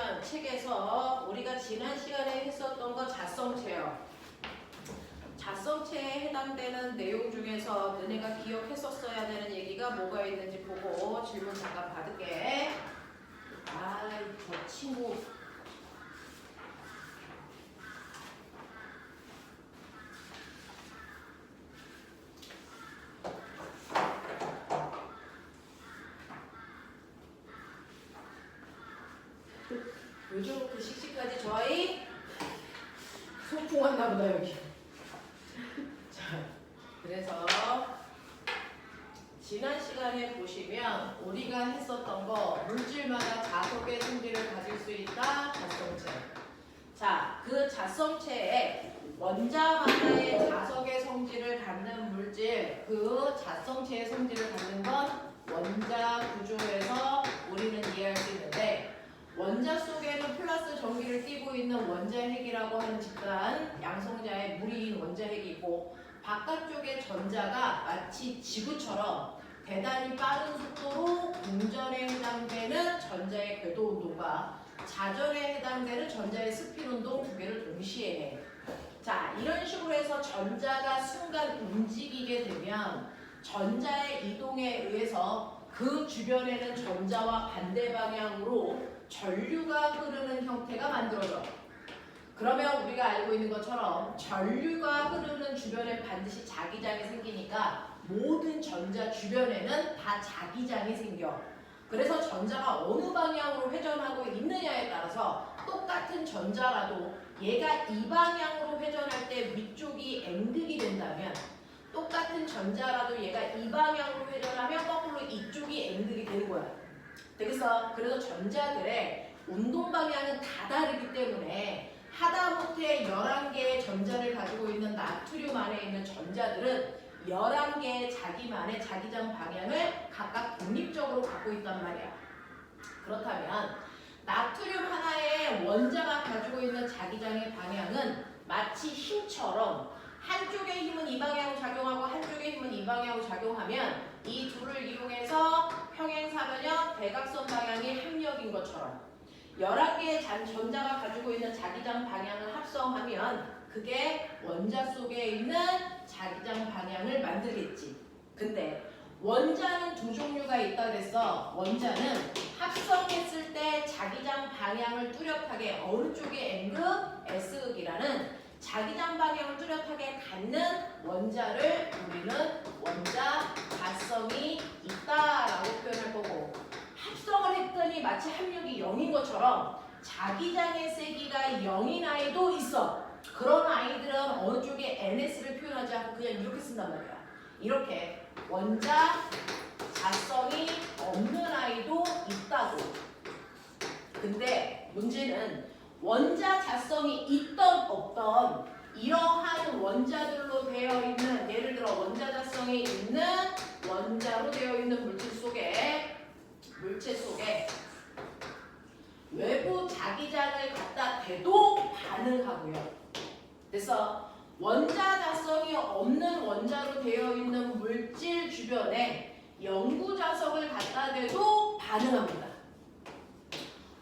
보시면 책에서 우리가 지난 시간에 했었던 거 자성체요. 자성체에 해당되는 내용 중에서 너네가 기억했었어야 되는 얘기가 뭐가 있는지 보고 질문 잠깐 받을게. 저 친구 요즘 그 식시까지 저희 소풍 왔나 보다 여기. 자, 그래서 지난 시간에 보시면 우리가 했었던 거 물질마다 자석의 성질을 가질 수 있다. 자성체. 자, 그 자성체에 원자마다의 자석의 성질을 갖는 물질, 그 자성체의 성질을 갖는 건 원자 구조에서 우리는 이해할 수 있는데, 원자 속에는 플러스 전기를 띠고 있는 원자핵이라고 하는 집단, 양성자의 무리인 원자핵이 있고, 바깥쪽의 전자가 마치 지구처럼 대단히 빠른 속도로 공전에 해당되는 전자의 궤도 운동과 자전에 해당되는 전자의 스핀 운동 두 개를 동시에 해. 자, 이런 식으로 해서 전자가 순간 움직이게 되면 전자의 이동에 의해서 그 주변에는 전자와 반대 방향으로 전류가 흐르는 형태가 만들어져. 그러면 우리가 알고 있는 것처럼 전류가 흐르는 주변에 반드시 자기장이 생기니까 모든 전자 주변에는 다 자기장이 생겨. 그래서 전자가 어느 방향으로 회전하고 있느냐에 따라서 똑같은 전자라도 얘가 이 방향으로 회전할 때 위쪽이 N극이 된다면, 똑같은 전자라도 얘가 이 방향으로 회전하면 거꾸로 이쪽이 N극이 되는 거야. 그래서 전자들의 운동 방향은 다 다르기 때문에 하다못해 11개의 전자를 가지고 있는 나트륨 안에 있는 전자들은 11개의 자기만의 자기장 방향을 각각 독립적으로 갖고 있단 말이야. 그렇다면 나트륨 하나의 원자가 가지고 있는 자기장의 방향은 마치 힘처럼 한쪽의 힘은 이 방향으로 작용하고 한쪽의 힘은 이 방향으로 작용하면 이 둘을 이용해서 평행사변형 대각선 방향이 합력인 것처럼 11개의 전자가 가지고 있는 자기장 방향을 합성하면 그게 원자 속에 있는 자기장 방향을 만들겠지. 근데 원자는 두 종류가 있다 그랬어. 원자는 합성했을 때 자기장 방향을 뚜렷하게 어느 쪽에 N극, S극이라는 자기장 방향을 뚜렷하게 갖는 원자를 우리는 원자 가성이 있다라고 표현할 거고, 합성을 했더니 마치 합력이 0인 것처럼 자기장의 세기가 0인 아이도 있어. 그런 아이들은 어느 쪽에 NS를 표현하지 않고 그냥 이렇게 쓴단 말이야. 이렇게 원자 자성이 없는 아이도 있다고. 근데 문제는 원자 자성이 있던 없던 이러한 원자들로 되어 있는, 예를 들어 원자 자성이 있는 원자로 되어 있는 물체 속에 외부 자기장을 갖다 대도 반응하고요. 그래서 원자 자성이 없는 원자로 되어 있는 물질 주변에 영구 자성을 갖다 대도 반응합니다.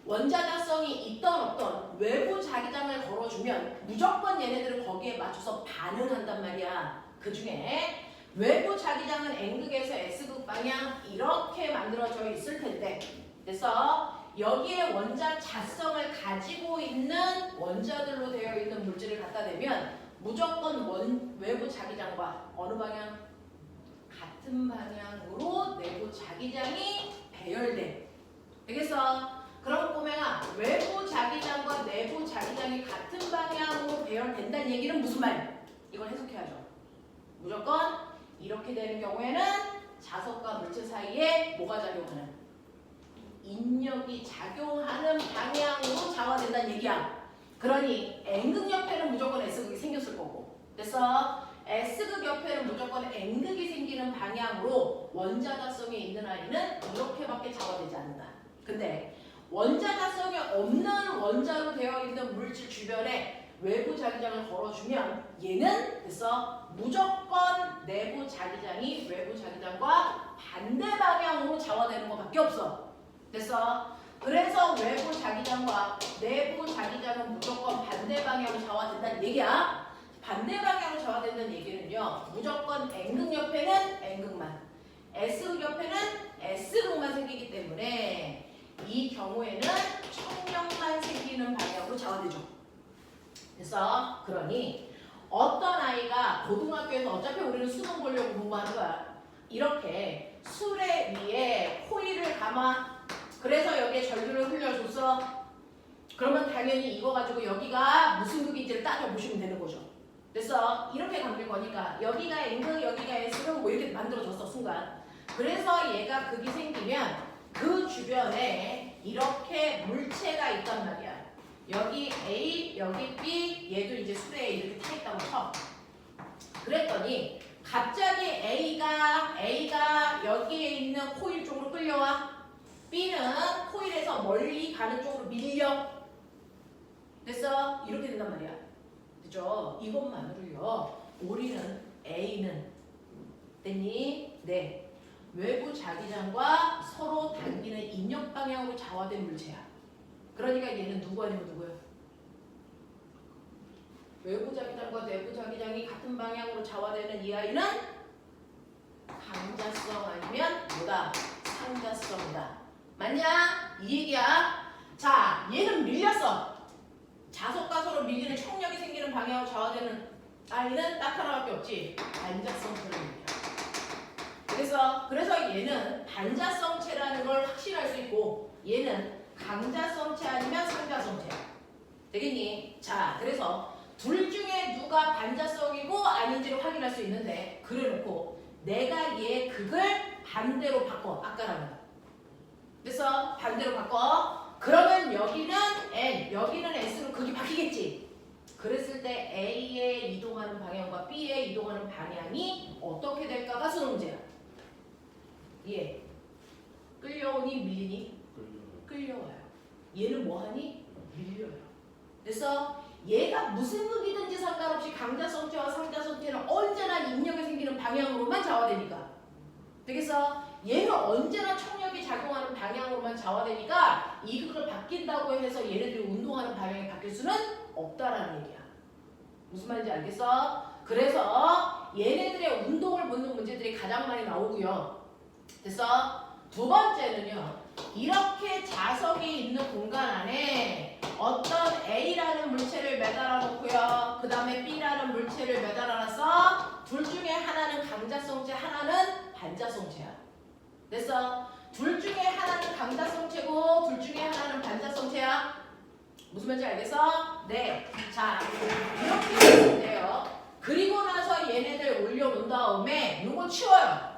원자 자성이 있던 없던 외부 자기장을 걸어주면 무조건 얘네들은 거기에 맞춰서 반응한단 말이야. 그 중에 외부 자기장은 N극에서 S극 방향 이렇게 만들어져 있을 텐데, 그래서 여기에 원자 자성을 가지고 있는 원자들로 되어 있는 물질을 갖다 대면 무조건 외부 자기장과 어느 방향? 같은 방향으로 내부 자기장이 배열돼. 되겠어? 그럼 꼬맹아, 외부 자기장과 내부 자기장이 같은 방향으로 배열된다는 얘기는 무슨 말? 이걸 해석해야죠. 무조건 이렇게 되는 경우에는 자석과 물체 사이에 뭐가 작용하는? 인력이 작용하는 방향으로 자화된다는 얘기야. 그러니 N극 옆에는 무조건 S극이 생겼을 거고, 그래서 S극 옆에는 무조건 N극이 생기는 방향으로 원자 자성이 있는 아이는 이렇게밖에 자화되지 않는다. 근데 원자 자성이 없는 원자로 되어 있는 물질 주변에 외부 자기장을 걸어주면 얘는 그래서 무조건 내부 자기장이 외부 자기장과 반대 방향으로 자화되는 것밖에 없어. 그래서 그래서 외부 자기장과 내부 자기장은 무조건 반대 방향으로 좌화된다는 얘기야. 반대 방향으로 좌화된다는 얘기는요. 무조건 N극 옆에는 N극만, S극 옆에는 S극만 생기기 때문에 이 경우에는 청력만 생기는 방향으로 좌화되죠. 그래서 그러니 어떤 아이가 고등학교에서 어차피 우리는 수능 보려고 공부하는 거야. 이렇게 수레 위에 코일을 감아. 그래서 여기에 전류를 흘려줬어. 그러면 당연히 이거 가지고 여기가 무슨 극인지를 따져보시면 되는 거죠. 그래서 이렇게 감길 거니까 여기가 N극, 여기가 S극 뭐 이렇게 만들어졌어 순간. 그래서 얘가 극이 생기면 그 주변에 이렇게 물체가 있단 말이야. 여기 A, 여기 B, 얘도 이제 수레에 이렇게 타 있다고 쳐. 그랬더니 갑자기 A가 여기에 있는 코일 쪽으로 끌려와. B는 코일에서 멀리 가는 쪽으로 밀려. 됐어? 이렇게 된단 말이야. 그죠? 이것만으로요. 우리는 A는 됐니? 네. 외부 자기장과 서로 당기는 인력 방향으로 좌화된 물체야. 그러니까 얘는 누구 아니면 누구야? 외부 자기장과 내부 자기장이 같은 방향으로 좌화되는 이 아이는 강자성 아니면 뭐다? 상자성이다. 맞냐? 이 얘기야. 자, 얘는 밀렸어. 자석과 서로 밀리는 청력이 생기는 방향으로 좌화되는 아이는 딱 하나밖에 없지. 반자성체를 얘기해. 그래서 얘는 반자성체라는 걸 확신할 수 있고 얘는 강자성체 아니면 상자성체야. 되겠니? 자, 그래서 둘 중에 누가 반자성이고 아닌지를 확인할 수 있는데 그래놓고 내가 얘 극을 반대로 바꿔. 아까랑은. 그래서 반대로 바꿔. 그러면 여기는 N, 여기는 S로 극이 바뀌겠지. 그랬을 때 A에 이동하는 방향과 B에 이동하는 방향이 어떻게 될까가 수능 문제야. 예. 끌려오니 밀리니? 끌려와요. 얘는 뭐하니? 밀려요. 그래서 얘가 무슨 극이든지 상관없이 강자성체와 상자성체는 언제나 인력이 생기는 방향으로만 좌화되니까. 되겠어? 얘는 언제나 청력이 작용하는 방향으로만 좌화되니까 이 극을 바뀐다고 해서 얘네들이 운동하는 방향이 바뀔 수는 없다라는 얘기야. 무슨 말인지 알겠어? 그래서 얘네들의 운동을 묻는 문제들이 가장 많이 나오고요. 그래서 두 번째는요. 이렇게 자석이 있는 공간 안에 어떤 A라는 물체를 매달아 놓고요. 그 다음에 B라는 물체를 매달아 놨어. 둘 중에 하나는 강자성체, 하나는 반자성체야. 됐어? 둘 중에 하나는 강자성체고 둘 중에 하나는 반자성체야. 무슨 말인지 알겠어? 네. 자, 이렇게 하면 돼요. 그리고 나서 얘네들 올려놓은 다음에 요거 치워요.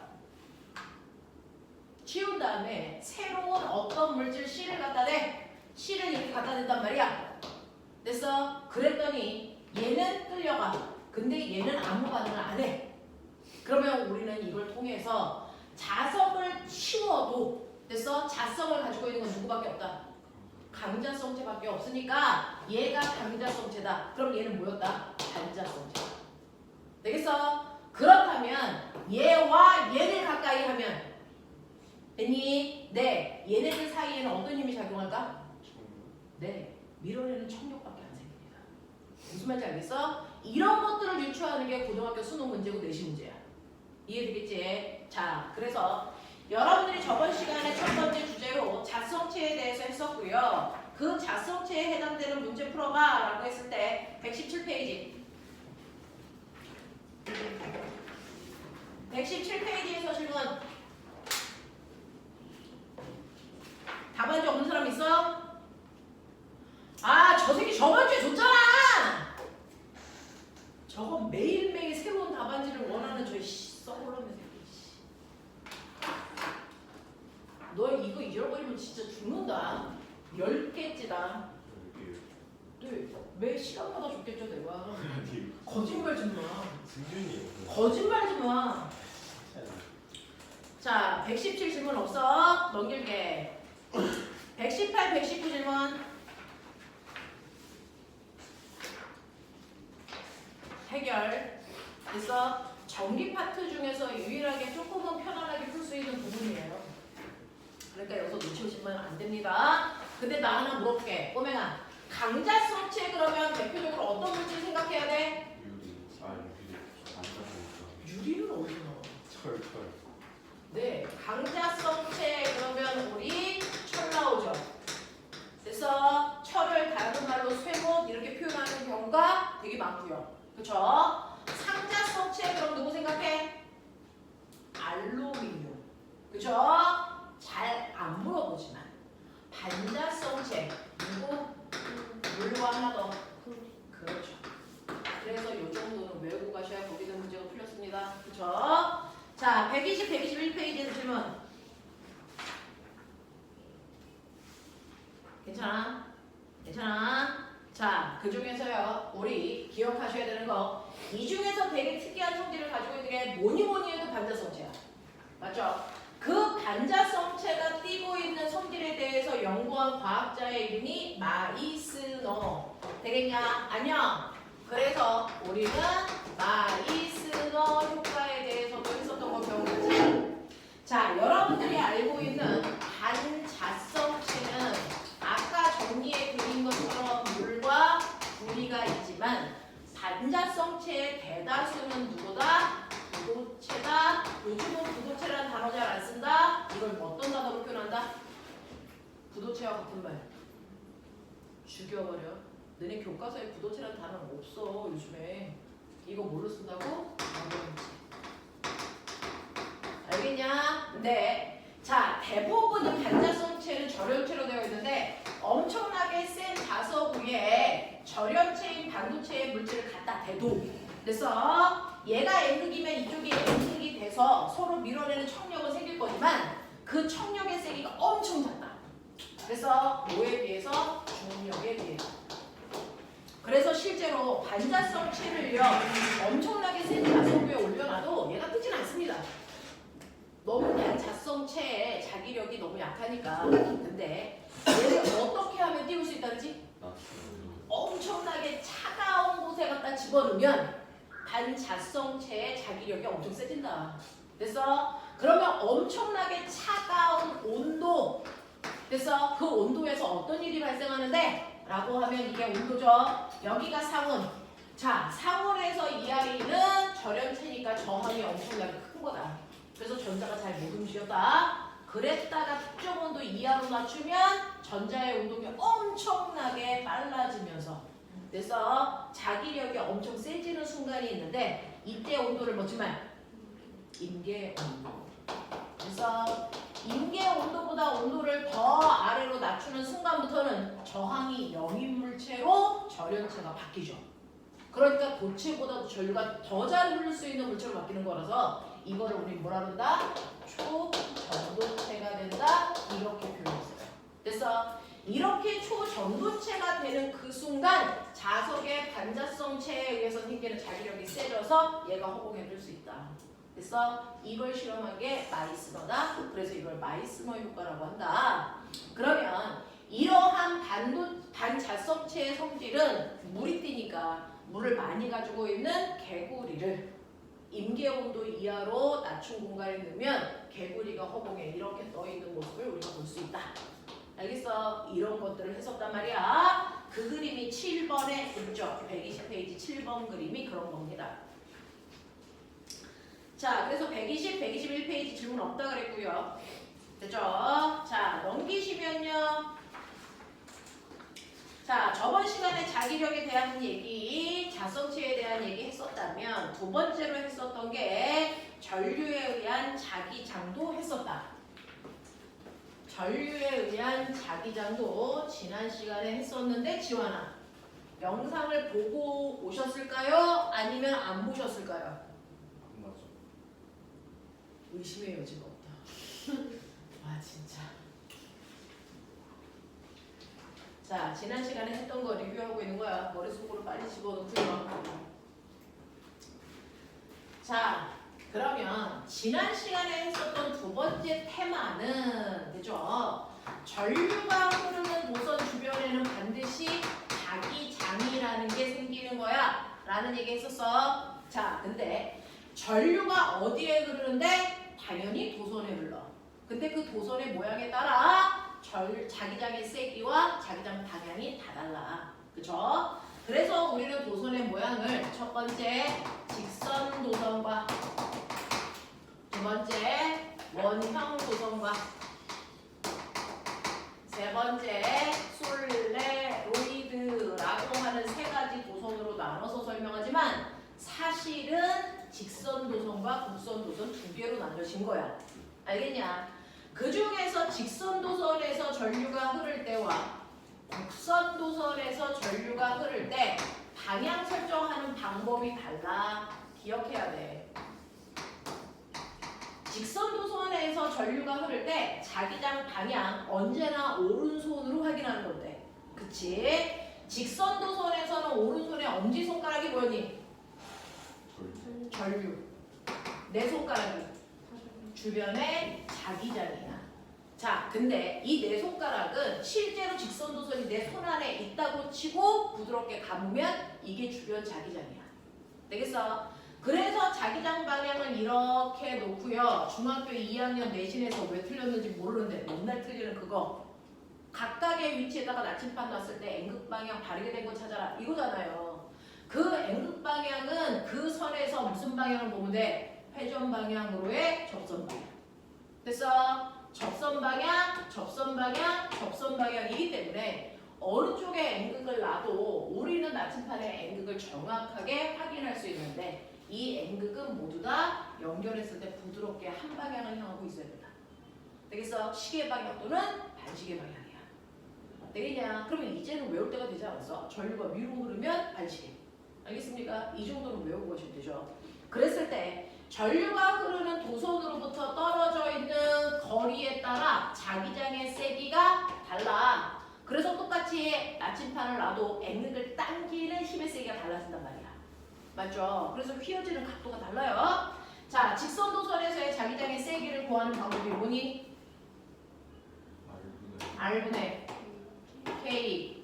치운 다음에 새로운 어떤 물질 C를 갖다 대. C를 이렇게 갖다 댄단 말이야. 됐어? 그랬더니 얘는 끌려가. 근데 얘는 아무 반응을 안 해. 그러면 우리는 이걸 통해서 자석을 치워도 됐어? 자성을 가지고 있는 건 누구밖에 없다. 강자성체밖에 없으니까 얘가 강자성체다. 그럼 얘는 뭐였다? 반자성체다. 되겠어? 그렇다면 얘와 얘를 가까이 하면 됐니? 네. 얘네들 사이에는 어떤 힘이 작용할까? 네. 밀어내는 청력밖에 안 생깁니다. 무슨 말인지 알겠어? 이런 것들을 유추하는 게 고등학교 수능 문제고 내신 문제야. 이해되겠지? 자, 그래서 여러분들이 저번 시간에 첫 번째 주제로 자성체에 대해서 했었고요. 그 자성체에 해당되는 문제 풀어봐 라고 했을 때 117페이지 117페이지에서 질문 답안지 없는 사람 있어? 아, 저 새끼 저번 주에 줬잖아! 저거 매일매일 새로운 답안지를 원하는 저 썩어놓는 새끼. 너 이거 잃어버리면 진짜 죽는다. 10개째다. 매 시간마다 줬겠죠 내가. 거짓말 좀 마. 거짓말 좀 마. 자, 117 질문 없어? 넘길게. 118, 119 질문. 해결. 그래서 전기 파트 중에서 유일하게 조금은 편안하게 풀 수 있는 부분이에요. 그러니까 여기서 놓치시면 안 됩니다. 근데 나 하나 물어볼게. 꼬맹아. 강자성체 그러면 대표적으로 어떤 물질 생각해야 돼? 유리는 어디서 나와? 철. 네, 강자성체 그러면 우리 철 나오죠. 그래서 철을 다른 말로 쇠못 이렇게 표현하는 경우가 되게 많고요. 그렇죠? 상자성체 그럼 누구 생각해? 알루미늄. 그렇죠? 잘 안 물어보지만 반자성체 누구? 물과 하나 더. 그렇죠. 그래서 이 정도는 외우고 가셔야 거기서 문제가 풀렸습니다. 그렇죠? 자, 120, 121페이지에서 질문. 괜찮아? 괜찮아? 자, 그 중에서요, 우리 기억하셔야 되는 거. 이 중에서 되게 특이한 성질을 가지고 있는 게 뭐니 해도 반자성체야. 맞죠? 그 반자성체가 띠고 있는 성질에 대해서 연구한 과학자의 이름이 마이스너. 되겠냐? 안녕. 그래서 우리는 마이스너 효과에 대해서도 했었던 거 배우겠지. 자, 여러분들이 알고 있는 반자성체는 아까 정리해 드린 것처럼 물과 구리가 있지만 반자성체의 대다수는 누구다? 부도체다. 요즘은 부도체라는 단어 잘 안 쓴다. 이걸 어떤 단어로 표현한다? 부도체와 같은 말. 죽여버려. 너네 교과서에 부도체라는 단어는 없어 요즘에. 이거 뭘로 쓴다고? 알겠냐? 네. 자, 대부분의 반자성체는 절연체로 되어 있는데 엄청나게 센 자석 위에 절연체인 반도체의 물질을 갖다 대도. 그래서 얘가 N극이면 이쪽이 N극이 돼서 서로 밀어내는 청력은 생길 거지만 그 청력의 세기가 엄청 작다. 그래서 뭐에 비해서? 중력에 비해서. 그래서 실제로 반자성체를요 엄청나게 센 자석 위에 올려놔도 얘가 뜨진 않습니다. 너무 반자성체의 자기력이 너무 약하니까. 근데 얘를 어떻게 하면 띄울 수 있다는지? 엄청나게 차가운 곳에 갖다 집어넣으면 반자성체의 자기력이 엄청 세진다. 그래서 그러면 엄청나게 차가운 온도. 그래서 그 온도에서 어떤 일이 발생하는데? 라고 하면 이게 온도죠. 여기가 상온. 자, 상온에서 이 아이는 절연체니까 저항이 엄청나게 큰 거다. 그래서 전자가 잘 못 움직였다. 그랬다가 특정 온도 이하로 낮추면 전자의 운동이 엄청나게 빨라지면서 그래서 자기력이 엄청 세지는 순간이 있는데 이때 온도를 뭐지만 임계 온도. 그래서 임계 온도보다 온도를 더 아래로 낮추는 순간부터는 저항이 0인 물체로 절연체가 바뀌죠. 그러니까 도체보다도 전류가 더 잘 흐를 수 있는 물체로 바뀌는 거라서 이거를 우리 뭐라 그런다? 초전도체가 된다. 이렇게 표현했어요. 그래서 이렇게 초전도체가 되는 그 순간 자석의 반자성체에 의해서 생기는 자기력이 세져서 얘가 허공에 뜰 수 있다. 그래서 이걸 실험한 게 마이스너다. 그래서 이걸 마이스너 효과라고 한다. 그러면 이러한 반자성체의 성질은 물이 띠니까 물을 많이 가지고 있는 개구리를 임계온도 이하로 낮춘 공간에 넣으면 개구리가 허공에 이렇게 떠있는 모습을 우리가 볼 수 있다. 알겠어? 이런 것들을 했었단 말이야. 그 그림이 7번에 있죠. 120페이지 7번 그림이 그런 겁니다. 자, 그래서 120, 121페이지 질문 없다 그랬고요. 됐죠? 자, 넘기시면요. 자, 저번 시간에 자기력에 대한 얘기, 자성체에 대한 얘기 했었다면 두 번째로 했었던 게 전류에 의한 자기장도 했었다. 전류에 의한 자기장도 지난 시간에 했었는데 지환아, 영상을 보고 오셨을까요? 아니면 안 보셨을까요? 맞아. 의심의 여지가 없다. 와 진짜. 자, 지난 시간에 했던 거 리뷰하고 있는 거야. 머릿속으로 빨리 집어넣고요. 자, 그러면 지난 시간에 했었던 두 번째 테마는 그죠? 전류가 흐르는 도선 주변에는 반드시 자기장이라는 게 생기는 거야 라는 얘기 했었어. 자, 근데 전류가 어디에 흐르는데? 당연히 도선에 흘러. 근데 그 도선의 모양에 따라 자기장의 세기와 자기장 방향이 다 달라. 그쵸? 그래서 우리는 도선의 모양을 첫 번째 직선 도선과 두 번째 원형 도선과 세 번째 솔레로이드라고 하는 세 가지 도선으로 나눠서 설명하지만 사실은 직선 도선과 곡선 도선 두 개로 나눠진 거야. 알겠냐? 그 중에서 직선 도선에서 전류가 흐를 때와 곡선 도선에서 전류가 흐를 때 방향 설정하는 방법이 달라. 기억해야 돼. 직선 도선에서 전류가 흐를 때 자기장 방향 언제나 오른손으로 확인하는 건데, 그치? 직선 도선에서는 오른손에 엄지손가락이 뭐니? 전류. 내 손가락이 주변에 자기장이야. 자, 근데 이 내 손가락은 실제로 직선 도선이 내 손 안에 있다고 치고 부드럽게 감으면 이게 주변 자기장이야. 되겠어? 그래서 자기장 방향은 이렇게 놓고요. 중학교 2학년 내신에서 왜 틀렸는지 모르는데 맨날 틀리는 그거. 각각의 위치에다가 나침반 놨을 때 N극 방향 바르게 된 거 찾아라. 이거잖아요. 그 N극 방향은 그 선에서 무슨 방향을 보면 돼? 회전 방향으로의 접선 방향. 됐어? 접선 방향, 접선 방향, 접선 방향이기 때문에 어느 쪽에 N극을 놔도 우리는 나침판의 N극을 정확하게 확인할 수 있는데 이 N극은 모두 다 연결했을 때 부드럽게 한 방향을 향하고 있어야 된다. 되겠어? 시계 방향 또는 반시계 방향이야. 되겠냐? 그러면 이제는 외울 때가 되지 않았어? 전류가 위로 흐르면 반시계. 알겠습니까? 이 정도는 외우고 가시면 되죠. 그랬을 때 전류가 흐르는 도선으로부터 떨어져 있는 거리에 따라 자기장의 세기가 달라. 그래서 똑같이 나침판을 놔도 N극을 당기는 힘의 세기가 달라진단 말이야. 맞죠? 그래서 휘어지는 각도가 달라요. 자, 직선 도선에서의 자기장의 세기를 구하는 방법이 뭐니? R분의 K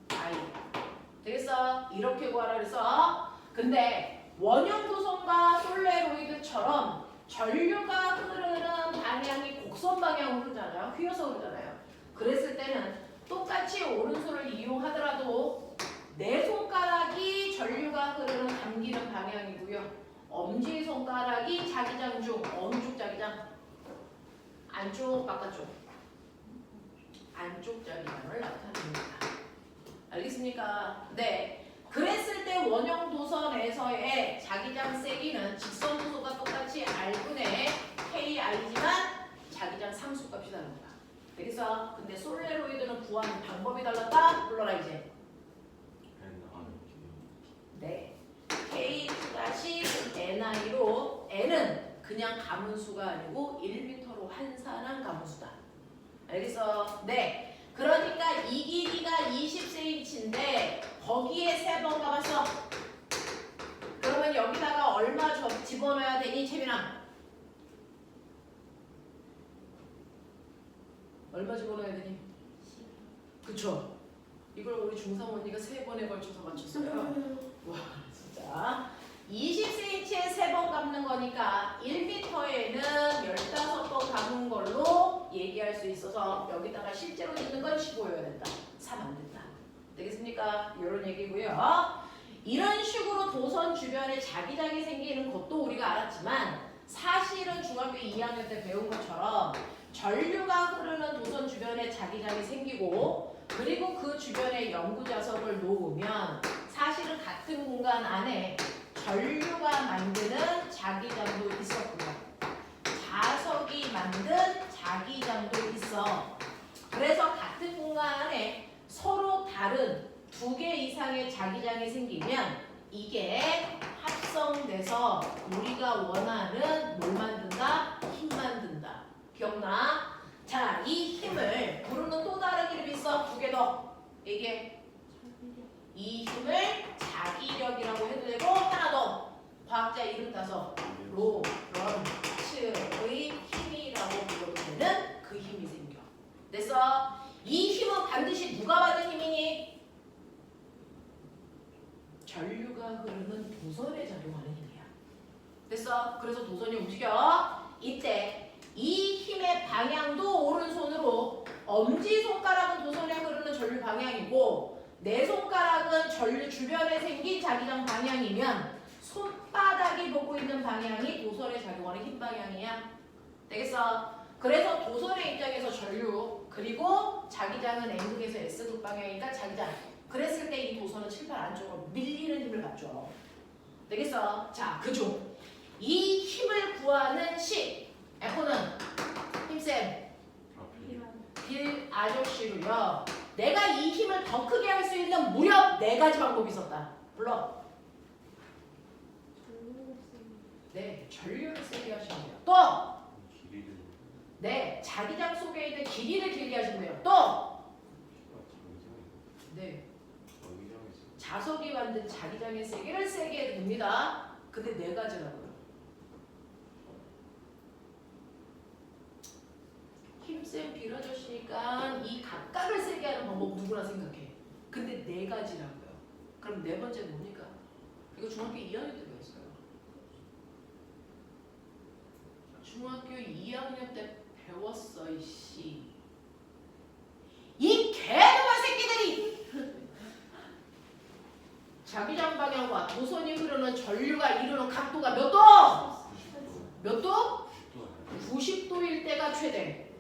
I. 되겠어? 이렇게 구하라 그래서. 근데 원형 도선과 솔레로이드처럼 전류가 흐르는 방향이 곡선 방향으로 흐르잖아요. 휘어서 흐르잖아요. 그랬을 때는 똑같이 오른손을 이용하더라도 내 손가락이 전류가 흐르는 감기는 방향이고요. 엄지손가락이 자기장 중 어느 쪽 자기장? 안쪽, 바깥쪽? 안쪽 자기장을 나타냅니다. 알겠습니까? 네. 그랬을 때 원형 도선에서의 자기장 세기는 직선 도선과 똑같이 R분의 KI지만 자기장 상수값이 다른 거야. 되겠어? 근데 솔레로이드는 구하는 방법이 달랐다? 불러라 이제. 네. K-NI로 N은 그냥 가문수가 아니고 1m로 환산한 가문수다. 알겠어? 네. 그러니까 이 길이가 20cm인데 거기에 3번 가봤어. 그러면 여기다가 얼마 집어넣어야 되니 채민아? 얼마 집어넣어야 되니? 그쵸? 이걸 우리 중3 언니가 3번에 걸쳐서 맞췄어요. 와 진짜 20cm에 3번 감는 거니까 1m에는 15번 감은 걸로 얘기할 수 있어서 여기다가 실제로 있는 건 15여야 된다. 3 안 된다. 되겠습니까? 이런 얘기고요. 이런 식으로 도선 주변에 자기장이 생기는 것도 우리가 알았지만 사실은 중학교 2학년 때 배운 것처럼 전류가 흐르는 도선 주변에 자기장이 생기고 그리고 그 주변에 연구 자석을 놓으면 사실은 같은 공간 안에 전류가 만드는 자기장도 있었고요. 자석이 만든 자기장도 있어. 그래서 같은 공간 안에 서로 다른 2개 이상의 자기장이 생기면 이게 합성돼서 우리가 원하는 뭘 만든다? 힘 만든다. 기억나? 자, 이 힘을 부르는 또 다른 이름이 있어. 2개 더. 이게 이 힘을 자기력이라고 해도 되고 하나 더. 과학자 이름 따서 로런츠의 힘이라고 불러도 되는 그 힘이 생겨. 그래서 이 힘은 반드시 누가 받은 힘이니? 전류가 흐르는 도선에 작용하는 힘이야. 됐어? 그래서 도선이 움직여. 이때 이 힘의 방향도 오른손 엄지손가락은 도선에 흐르는 전류 방향이고 내 손가락은 전류 주변에 생긴 자기장 방향이면 손바닥이 보고 있는 방향이 도선에 작용하는 힘 방향이야. 되겠어? 그래서 도선의 입장에서 전류 그리고 자기장은 N극에서 S극 방향이니까 자기장. 그랬을 때 이 도선은 칠판 안쪽으로 밀리는 힘을 받죠. 되겠어? 자, 그중 이 힘을 구하는 식 F는 힘쌤 빌 아저씨로요. 내가 이 힘을 더 크게 할 수 있는 무려 4가지 방법이 있었다. 불러. 네, 전류를 세게 하시면 돼요. 또! 네, 자기장 속에 있는 길이를 길게 하시면 돼요. 또! 네, 자석이 만든 자기장의 세기를 세게 해도 됩니다. 근데 4가지라고요. 힘센 빌어줬으니까 이 각각을 세게 하는 방법 누구나 생각해. 근데 4가지라고요. 그럼 4번째는 뭡니까? 이거 중학교 2학년 때 배웠어요. 중학교 2학년 때 배웠어, 이씨. 이 개놈의 새끼들이! 자기장 방향과 도선이 흐르는 전류가 이루는 각도가 몇 도? 몇 도? 90도일 때가 최대.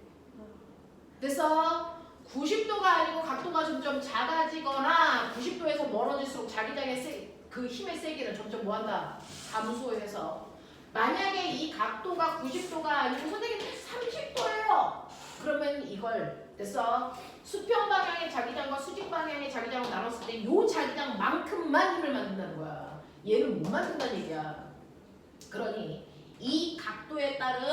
그래서 90도가 아니고 각도가 점점 작아지거나 90도에서 멀어질수록 자기장의 그 힘의 세기는 점점 뭐한다? 감소해서 만약에 이 각도가 90도가 아니고 선생님 30도예요. 그러면 이걸 됐어. 수평 방향의 자기장과 수직 방향의 자기장을 나눴을 때 이 자기장만큼만 힘을 만든다는 거야. 얘는 못 만든다는 얘기야. 그러니 이 각도에 따른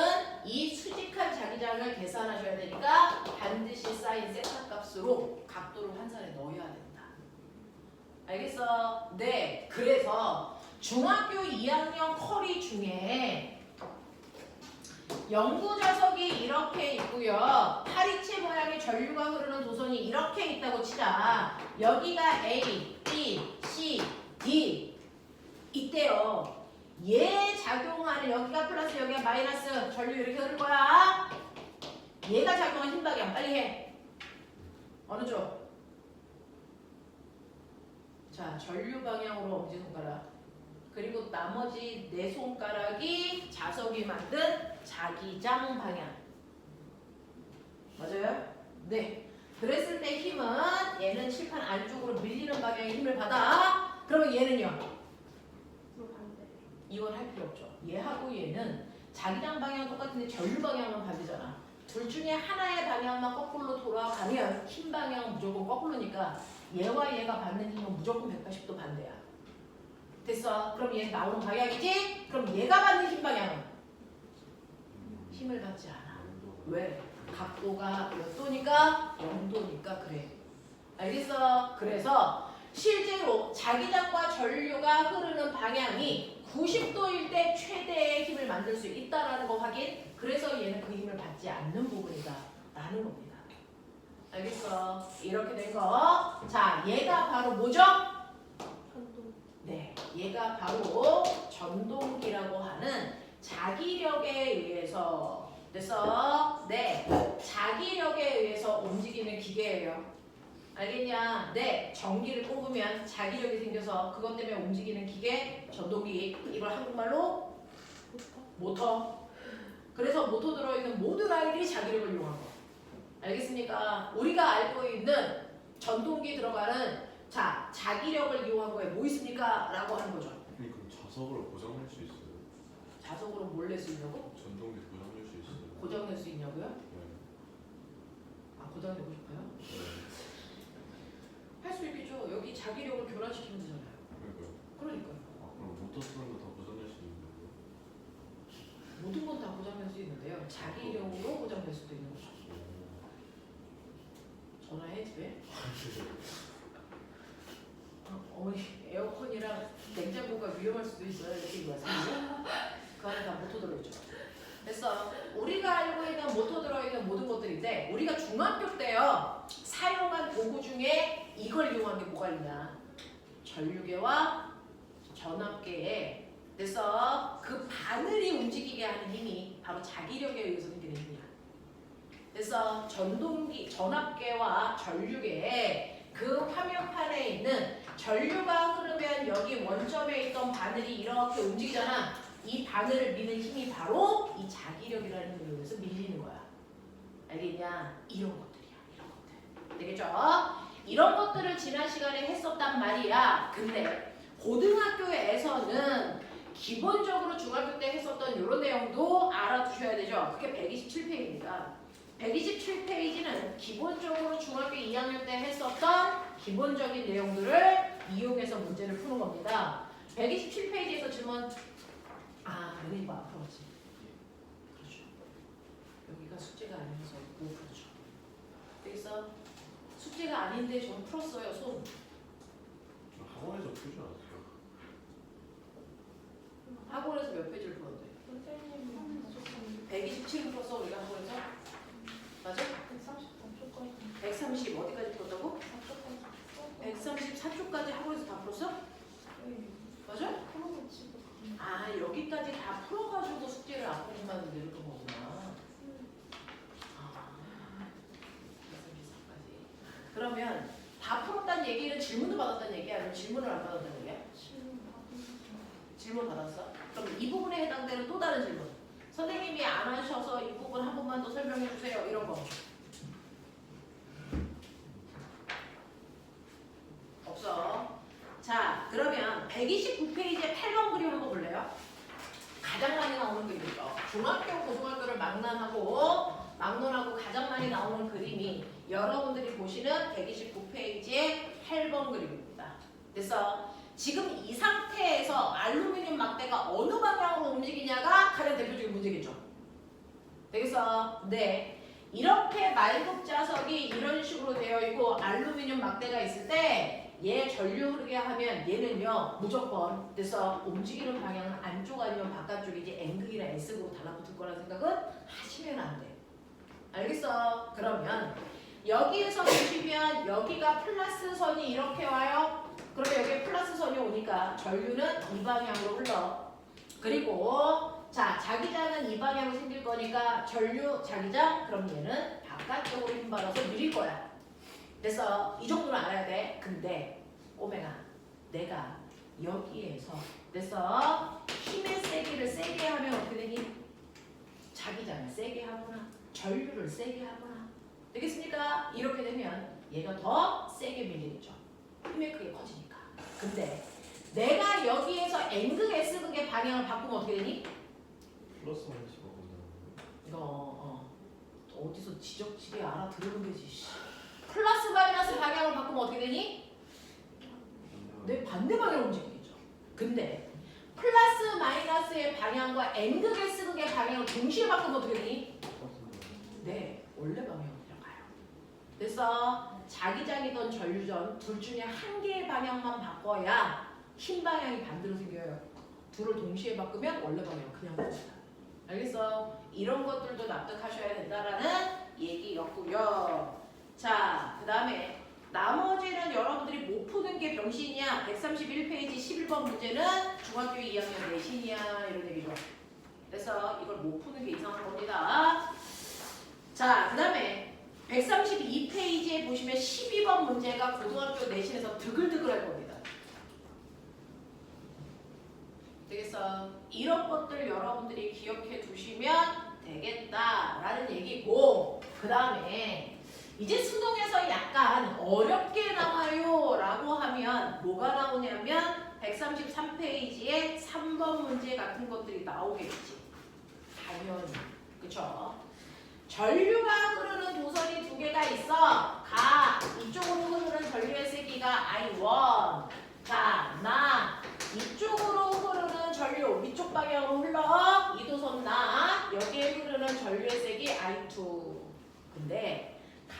이 수직한 자기장을 계산하셔야 되니까 반드시 사인 세타 값으로 각도를 환산에 넣어야 된다. 알겠어? 네. 그래서 중학교 2학년 커리 중에 연구자석이 이렇게 있고요. 파리채 모양의 전류가 흐르는 도선이 이렇게 있다고 치자. 여기가 A, B, C, D 있대요. 얘 작용하는 여기가 플러스 여기가 마이너스 전류 이렇게 흐를 거야. 얘가 작용하는 힘 방향 빨리 해. 어느 쪽? 자, 전류 방향으로 엄지손가락. 그리고 나머지 4손가락이 자석이 만든 자기장 방향. 맞아요? 네. 그랬을 때 힘은 얘는 칠판 안쪽으로 밀리는 방향의 힘을 받아. 그러면 얘는요? 이건 할 필요 없죠. 얘하고 얘는 자기장 방향은 똑같은데 전류 방향은 반대잖아. 둘 중에 하나의 방향만 거꾸로 돌아가면 힘 방향은 무조건 거꾸로니까 얘와 얘가 받는 힘은 무조건 180도 반대야. 됐어? 그럼 얘 나오는 방향이지? 그럼 얘가 받는 힘 방향은? 힘을 받지 않아. 왜? 각도가 몇 도니까? 0도니까 그래. 알겠어? 그래서 실제로 자기장과 전류가 흐르는 방향이 90도일 때 최대의 힘을 만들 수 있다는 거 확인. 그래서 얘는 그 힘을 받지 않는 부분이다 라는 겁니다. 알겠어? 이렇게 된 거. 자, 얘가 바로 뭐죠? 네, 얘가 바로 전동기라고 하는 자기력에 의해서 됐어? 네, 자기력에 의해서 움직이는 기계예요. 알겠냐? 네, 전기를 꼽으면 자기력이 생겨서 그것 때문에 움직이는 기계, 전동기. 이걸 한국말로 모터. 그래서 모터 들어있는 모든 아이들이 자기력을 이용한 거. 알겠습니까? 우리가 알고 있는 전동기 들어가는 자, 자기력을 이용한 거에 뭐 있습니까? 라고 하는 거죠. 그럼 자석으로 고장낼 수 있어요? 자석으로 뭘 낼 수 있냐고? 전동기 고장낼 수 있어요? 고장낼 수 있냐고요? 네. 아, 고장내고 싶어요? 네. 할 수 있겠죠. 여기 자기력을 교란시키면 되잖아요. 그러니까요. 아, 그럼 모터 쓰는 거 다 고장낼 수 있는 거예요? 모든 건 다 고장낼 수 있는데요. 자기력으로 고장낼 수도 있는 거죠. 전화해 집에. 어머니 에어컨이랑 냉장고가 위험할 수도 있어요. 이렇게 얘기하세요. 그 안에 다 모터 들어있죠. 됐어. 우리가 알고 있는 모터 들어있는 모든 것들인데 우리가 중학교 때요 사용한 도구 중에 이걸 이용한 게 뭐가 있냐? 전류계와 전압계에 됐어. 그 바늘이 움직이게 하는 힘이 바로 자기력에 의해서 생기는 힘이야. 그래서 전압계와 전류계 그 화면판에 있는 전류가 흐르면 여기 원점에 있던 바늘이 이렇게 움직이잖아. 이 바늘을 미는 힘이 바로 이 자기력이라는 힘에 의해서 밀리는 거야. 알겠냐? 이런 것들이야. 이런 것들. 되겠죠? 이런 것들을 지난 시간에 했었단 말이야. 근데 고등학교에서는 기본적으로 중학교 때 했었던 이런 내용도 알아두셔야 되죠. 그게 127페이지입니다. 127페이지는 기본적으로 중학교 2학년 때 했었던 기본적인 내용들을 이용해서 문제를 푸는 겁니다. 127페이지에서 질문 너네 이거 앞으로 왔지? 그렇죠. 여기가 숙제가 아니어서 못 풀었죠. 그래서 숙제가 아닌데 전 풀었어요. 손. 학원에서 풀지 않았어요? 학원에서 몇 페이지를 풀었는데? 127을 풀었어 우리가 학원에서? 맞아? 130 어디까지 풀었다고? 134쪽까지 학원에서 다 풀었어? 맞아? 여기까지 다 풀어가지고 숙제를 앞으로만 내렸던 거구나. 134까지. 그러면 다 풀었다는 얘기는 질문도 받았다는 얘기야? 아니면 질문을 안 받았다는 얘기야? 질문 받았어? 그럼 이 부분에 해당되는 또 다른 질문. 선생님이 안 하셔서 이 부분 한 번만 더 설명해 주세요. 이런 거. 없어. 자, 그러면 129페이지에 8번 그림 한번 볼래요? 가장 많이 나오는 그림이죠. 중학교, 고등학교를 막론하고 가장 많이 나오는 그림이 여러분들이 보시는 129페이지의 8번 그림입니다. 그래서 지금 이 상태에서 알루미늄 막대가 어느 방향으로 움직이냐가 가장 대표적인 문제겠죠. 되겠어? 네. 이렇게 말굽 자석이 이런 식으로 되어 있고 알루미늄 막대가 있을 때 얘 전류 흐르게 하면 얘는요 무조건 그래서 움직이는 방향은 안쪽 아니면 바깥쪽이지 N극이나 S극으로 달라붙을 거라는 생각은 하시면 안 돼. 알겠어? 그러면 여기에서 보시면 여기가 플러스 선이 이렇게 와요. 그러면 여기에 플러스 선이 오니까 전류는 이 방향으로 흘러. 그리고 자 자기장은 이 방향으로 생길 거니까 전류 자기장 그럼 얘는 바깥쪽으로 힘 받아서 밀릴 거야. 그래서 이 정도는 알아야 돼. 근데 꼬맹아 내가 여기에서 그래서 힘의 세기를 세게 하면 어떻게 되니? 자기장을 세게 하거나 전류를 세게 하거나 되겠습니까? 이렇게 되면 얘가 더 세게 밀리겠죠. 힘의 크게 커지니까. 근데 내가 여기에서 N극, S극의 방향을 바꾸면 어떻게 되니? 플러스 마이너스가 이거 어디서 지적지게 알아들으면 되지. 플러스 마이너스 방향을 바꾸면 어떻게 되니? 내 반대 방향으로 움직이겠죠. 근데 플러스 마이너스의 방향과 N극, S극의 방향을 동시에 바꾸면 어떻게 되니? 네, 원래 방향으로 가요. 그래서 자기장이든 전류전 둘 중에 한 개의 방향만 바꿔야 힘 방향이 반대로 생겨요. 둘을 동시에 바꾸면 원래 방향 그냥 갑니다. 알겠어? 이런 것들도 납득하셔야 된다라는 얘기였고요. 자, 그 다음에 나머지는 여러분들이 못 푸는 게 병신이야. 131페이지 11번 문제는 중학교 2학년 내신이야. 이런 얘기죠. 그래서 이걸 못 푸는 게 이상한 겁니다. 자, 그 다음에 132페이지에 보시면 12번 문제가 고등학교 내신에서 드글드글할 겁니다. 되겠어? 이런 것들 여러분들이 기억해 두시면 되겠다라는 얘기고 그 다음에 이제 수능에서 약간 어렵게 나와요 라고 하면 뭐가 나오냐면 133페이지에 3번 문제 같은 것들이 나오겠지. 당연히. 그쵸? 전류가 흐르는 도선이 두 개가 있어. 이쪽으로 흐르는 전류의 세기가 I1. 나 이쪽으로 흐르는 전류 위쪽 방향으로 흘러. 이 도선 여기에 흐르는 전류의 세기 I2. 근데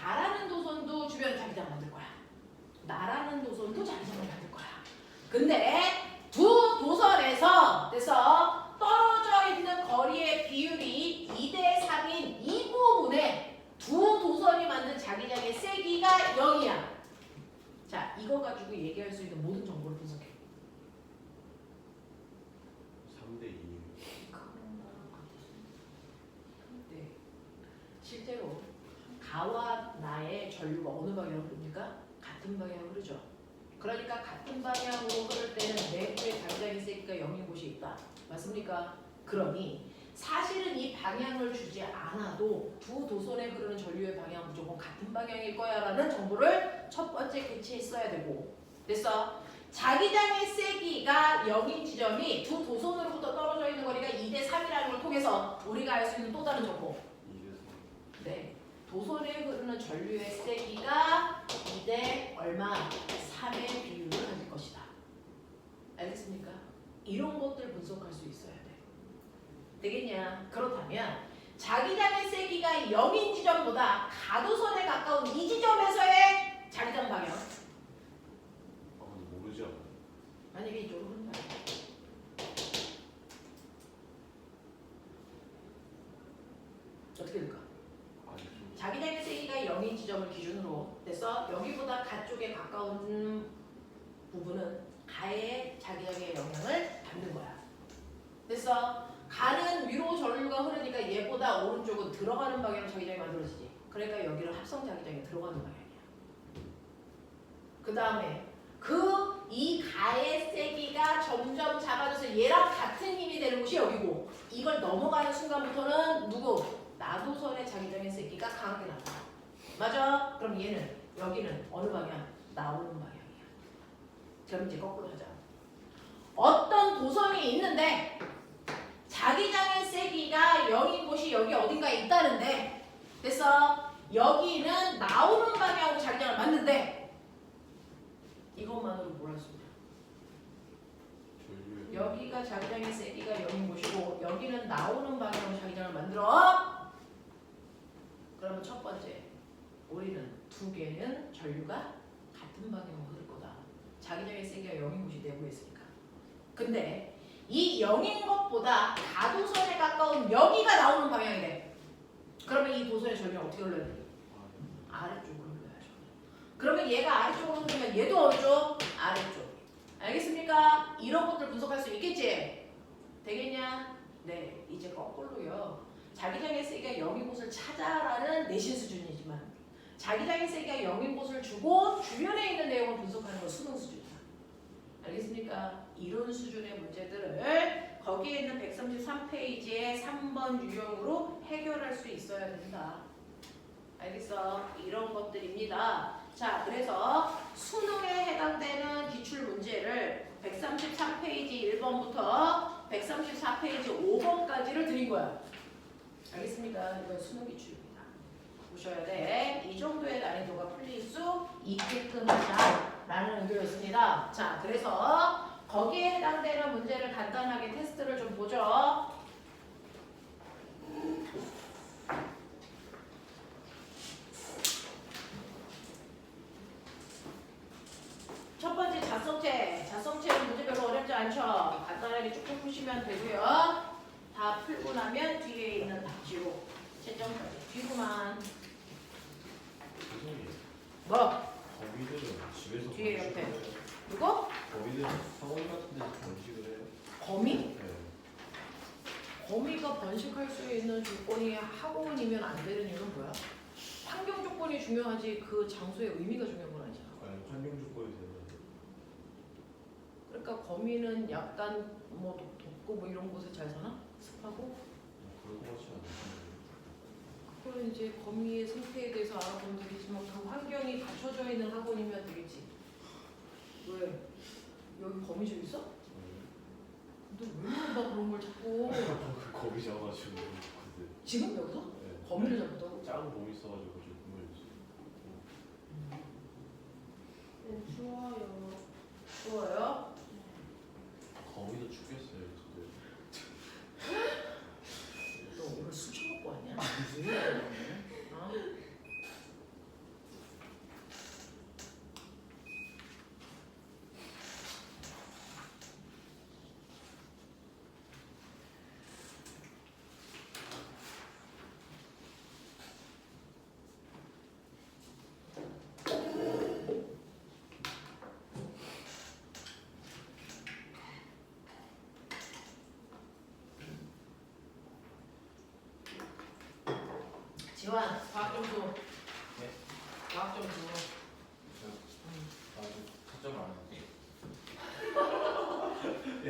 가라는 도선도 주변에 자기장 만들 거야. 나라는 도선도 자기장을 만들 거야. 근데 두 도선에서 그래서 떨어져 있는 거리의 비율이 2대3인 이 부분에 두 도선이 만든 자기장의 세기가 0이야. 자, 이거 가지고 얘기할 수 있는 모든 정보를 분석해. 3대2. 네. 실제로 나와 나의 전류가 어느 방향으로 흐릅니까? 같은 방향으로 흐르죠. 그러니까 같은 방향으로 흐를 때는 내부의 자기장의 세기가 0인 곳이 있다. 맞습니까? 그러니 사실은 이 방향을 주지 않아도 두 도선에 흐르는 전류의 방향은 무조건 같은 방향일 거야 라는 정보를 첫 번째 캐치했어야 되고, 됐어? 자기장의 세기가 0인 지점이 두 도선으로부터 떨어져 있는 거리가 2대 3이라는 걸 통해서 우리가 알 수 있는 또 다른 정보. 2대 3. 네. 도선에 흐르는 전류의 세기가 2대 얼마? 3의 비율을 가질 것이다. 알겠습니까? 이런 것들 분석할 수 있어야 돼. 되겠냐? 그렇다면 자기장의 세기가 0인 지점보다 가도선에 가까운 이 지점에서의 자기장 방향. 근데 모르지 않아요? 만약에 이쪽으로 흐른다. 어떻게 될까? 아니 좀 자기장의 세기가 0인 지점을 기준으로 됐어? 여기보다 가쪽에 가까운 부분은 가의 자기장의 영향을 받는 거야. 됐어? 가는 위로 전류가 흐르니까 얘보다 오른쪽은 들어가는 방향으로 자기장이 만들어지지. 그러니까 여기는 합성 자기장이 들어가는 방향이야. 그 다음에 이 가의 세기가 점점 작아져서 얘랑 같은 힘이 되는 곳이 여기고, 이걸 넘어가는 순간부터는 누구? 나도선의 자기장의 세기가 강하게 나타. 맞아? 그럼 얘는 여기는 어느 방향? 나오는 방향이야. 그럼 이제 거꾸로 하자. 어떤 도선이 있는데 자기장의 세기가 0인 곳이 여기 어딘가에 있다는데, 됐어? 여기는 나오는 방향으로 자기장을 맞는데 이것만으로 뭘 할 수 있냐? 전류의 여기가 자기장의 세기가 0인 곳이고 여기는 나오는 방향으로 자기장을 만들어. 그러면 첫 번째, 우리는 두 개는 전류가 같은 방향으로 흐를 거다. 자기장의 세기가 0인 곳이 내부에 있으니까. 근데 이 0인 것보다 가도선에 가까운 여기가 나오는 방향이래. 그러면 이 도선의 전류는 어떻게 흘러야 돼? 아래쪽으로 흘러야죠. 그러면 얘가 아래쪽으로 흐르면 얘도 어느 쪽? 아래쪽. 알겠습니까? 이런 것들 분석할 수 있겠지? 되겠냐? 네, 이제 거꾸로요. 자기장의 세기가 0인 곳을 찾아라는 내신 수준이지만 자기장의 세기가 0인 곳을 주고 주변에 있는 내용을 분석하는 건 수능 수준이야. 알겠습니까? 이런 수준의 문제들을 거기에 있는 133페이지의 3번 유형으로 해결할 수 있어야 된다. 알겠어? 이런 것들입니다. 자, 그래서 수능에 해당되는 기출 문제를 133페이지 1번부터 134페이지 5번까지를 드린 거야. 알겠습니까? 이건 수능 기출입니다. 보셔야 돼. 이 정도의 난이도가 풀릴 수 있게끔 하자라는 의도였습니다. 자, 그래서 거기에 해당되는 문제를 간단하게 테스트를 좀 보죠. 첫 번째 자성체. 자성체는 문제 별로 어렵지 않죠? 간단하게 조금 푸시면 되고요. 다 풀고 나면 뒤에 있는 답지로 채점까지 뒤구만. 선생님, 뭐? 거미들은 집에서 뒤에 번식을 옆에. 해요? 이거? 거미들은 상원 같은 데서 번식을 해요? 거미? 네. 거미가 번식할 수 있는 조건이 학원이면 안 되는 이유는 뭐야? 환경 조건이 중요하지 그 장소의 의미가 중요한 건 아니잖아. 과연 환경 조건이 되면 그러니까 거미는 약간 뭐 덥고 뭐 이런 곳에 잘 사나? 습하고? 그럴 것 같지 않아요? 그건 이제 거미의 생태에 대해서 알아보면 되겠지만 그 환경이 갖춰져 있는 학원이면 되겠지. 왜? 여기 거미 좀 있어? 너 왜 물어봐 그런 걸 자꾸. 거미 잡아가지고 근데 지금 여기서? 네. 거미를 잡았다고? 작은 곰이 있어가지고 좀 궁금해졌어요. 좋아요. 좋아요? 거미도 죽겠어요 진짜. 너 오늘 술 처먹고 왔냐? 왜 이러냐? 어? 지환 과학 점수. 네. 과학 점수. 아직 채점을 안 했는데.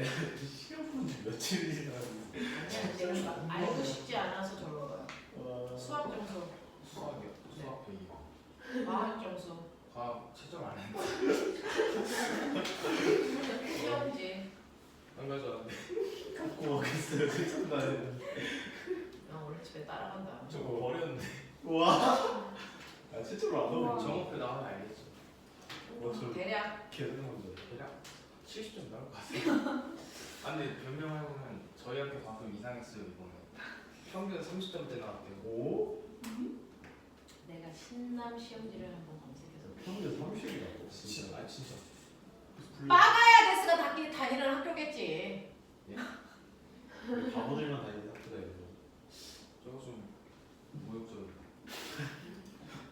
야, 시험 문제 며칠이나 하는데. 아니야 지금 알고 싶지 않아서 저런 거야. 수학 점수. 수학이요? 네. 수학 100이요. 과학 점수. 과학 채점 안 했는데. 시험지. 안 가져왔는데. 갖고 오겠어요. 채점 안 했는데. 야 오늘 집에 따라간다. 저거 버렸는데. 와. 아 채점을 안 넣으면 정목표 나오면 알겠죠. 저 대략. 계산 문제. 대략 70점 나올 것 같아요. 아 근데 변명해보면 저희 학교 방금 이상했어요 이번에. 평균 30점대 나왔대요. 오? 내가 신남 시험지를 한번 검색해서. 평균 30이라고. 진짜? 아 진짜. 빠가야 데스가 다니는 학교겠지. 바보들만 다니는 학교다 이거. 저거 좀 모욕적이에요.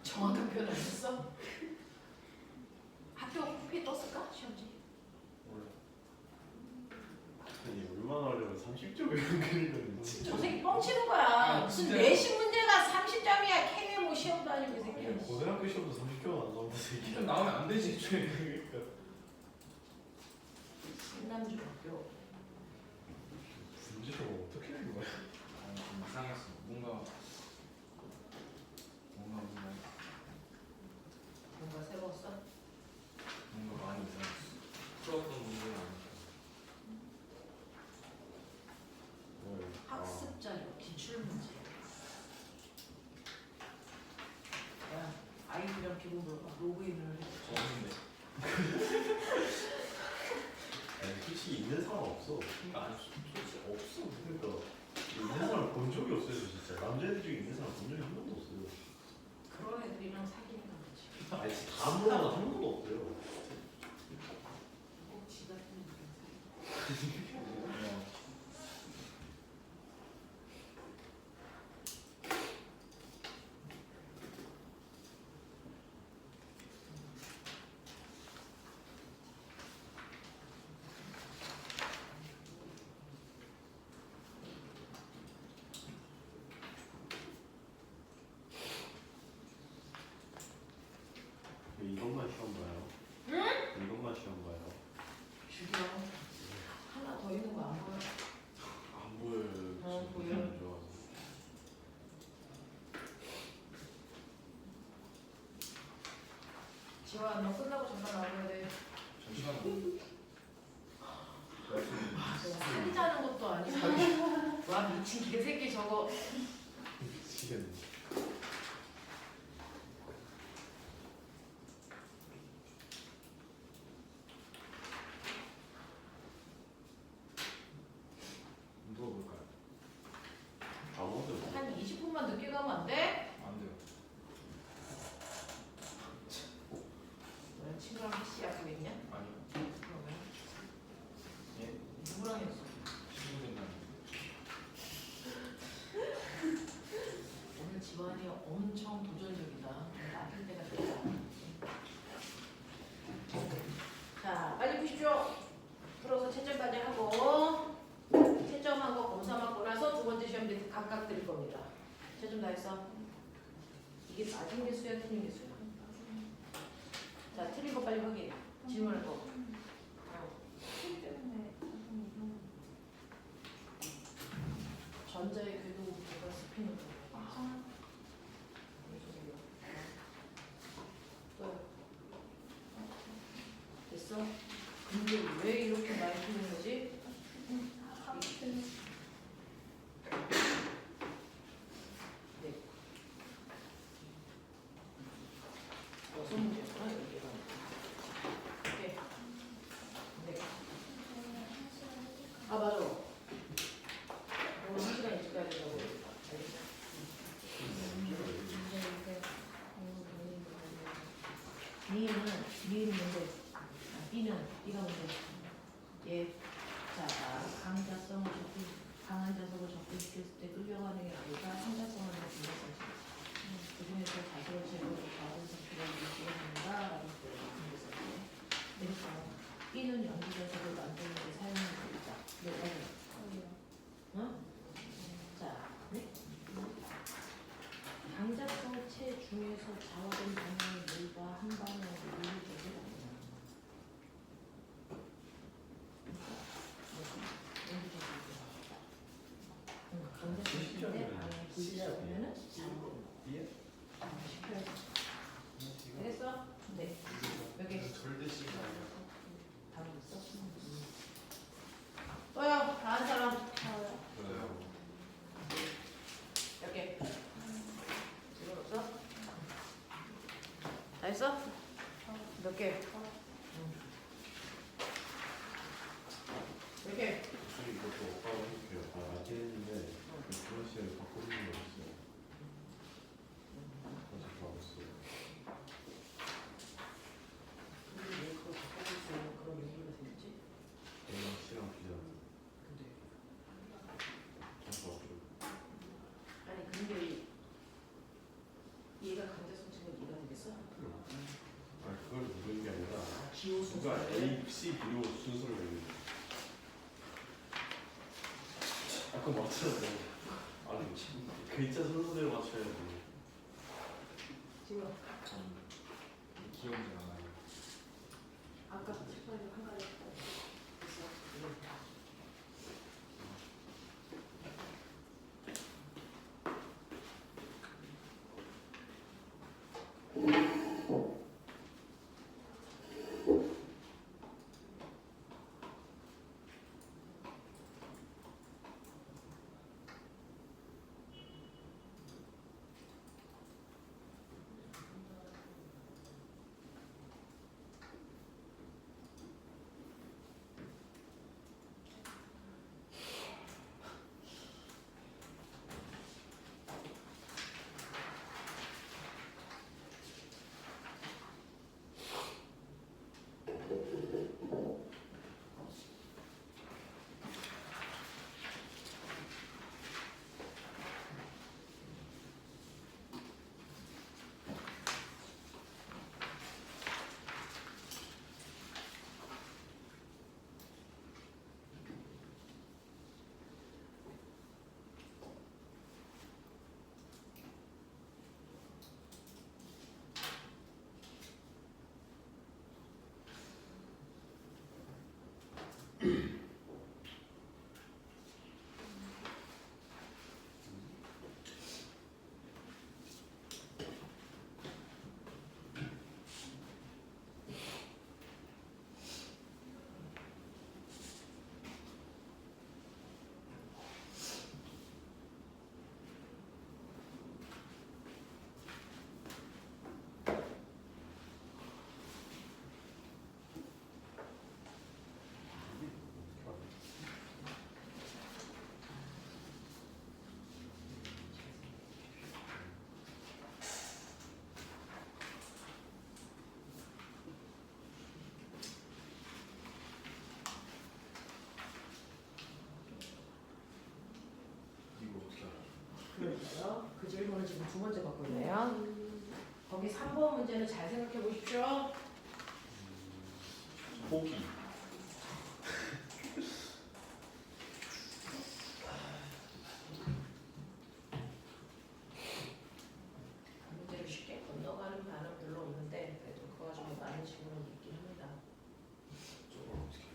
정확한 표현 안 했어? 학교 후피 떴을까? 시험지? 몰라. 아니 얼마나 하려고 30점 이런 그리는 저 새끼 뻥치는 거야. 아, 무슨 진짜. 내신 문제가 30점이야. 케미 뭐 시험도 아니고 이 새끼야. 고등학교 시험도 30점 안 나오는 새끼. 30점 나오면 안 되지 애초에. 그러니까. 신남중학교. 문제점 어떻게 된 거야? 아니 좀 이상했어. 뭔가 뭔가 세웠어? 뭔가 많이 이상했어. 풀었던 문제는 아니죠. 학습 자료 기출 문제. 야 아이디랑 기본 물어봐. 로그인을 해. 없는데. 아니 솔직히 있는 사람 없어. 그러니까 아니 솔직히 없어. 그러니까 있는 사람 본 적이 없어요 진짜. 남자애들 중에 있는 사람 본 적이 한 번도 없어요. 그런 애들이랑 사귀는 거지. 아니 진짜 다 물어봐도 한 번도 없어요. 꼭 지가 쓰는 거지. 이것만 시험 봐요. 응? 이것만 시험 봐요. 죽여. 하나 더 있는 거 안 보여? 안 보여요. 어, 지금 보여. 안 좋아서. 지환 너 끝나고 잠깐 나와야 돼. 잠시만. 내가 살자는 것도 아니고. 와 미친 개새끼 저거. 미치겠네. 물어볼까요? 아무것도 한 20분만 늦게 가면 안 돼? 안 돼요. 너는 친구랑 PC 약속했냐? 아니요. 그러면 예? 누구랑 했어? 친구 된다는. 오늘 지환이 엄청 도전적이다. 나쁠 때가 됐다. 자, 빨리 보십시오. 풀어서 채점까지 하고 채점하고 검사 받고 나서 두 번째 시험 각각 드릴 겁니다. 채점 다 했어? 이게 맞은 게 수야, 틀린 게 수야? 자, 틀린 거 빨리 확인해. 질문할 거. 전자의 궤도가 스피는 거. 또 됐어? 근데 왜 이렇게 많이 틀린 거지? 네. 여섯 문제구나 여기가. 오케이. 네. 아 맞아. 오늘 1시간 일찍 가야 된다고. 알겠어. B는 문제. B는 B가 문제. 예. 자, 강자성을 강한 자석을 접근시켰을 때 끌려가는 게 아니라 상자성을 분석할 수 있어. 그중에서 자석을 제거하고 과정 상태를 유지한다라고 분석했어. 그래서 B는 연기 자석을 만드는 데 사용하는 거다. 네, 맞아요. 응? 자, 네? 강자 체 중에서 좌우된 방향의 물과 한 방향의 물이 되게 건대인데 방향이 불리면은 예? 알겠어? 네. 여기 절대식 아니야. 다음 있어? 또요. 다른 사람. 저요. 몇 개? 이건 없어? 다 했어? 몇 개? 몇 개? 사실 이것도 오빠가 해줄게요. 낮게 했는데 그런 시간에 바꿔주는 거 있어요. 아직 안 했어요. 근데 왜 그걸 바꿔볼 수 있는 그런 용기가 생겼지? A랑 C랑 B잖아요. 근데 그래서 아니 근데 얘가 강제성질은 얘가 되겠어? 그걸 누르는 게 아니라 기호 누가 순서를 A, C, B로 순서를 내는 거예요. 아까 맞췄는데 아니 글자 순서대로 맞춰야 돼. 지금 기억이 안 나요. 아까 책방에 한 가지 했어. 이거 어떻게 알아? 그러니까요. 그 질문을 지금 두 번째 받고 있네요. 거기 3번 문제는 잘 생각해 보십시오. 포기. 문제를 쉽게 건너가는 반은 별로 없는데 그래도 그거 가지고 많은 질문은 있긴 합니다. 저걸 어떻게 해?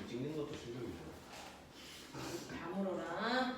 찍는 것도 실력이죠. 다 물어라.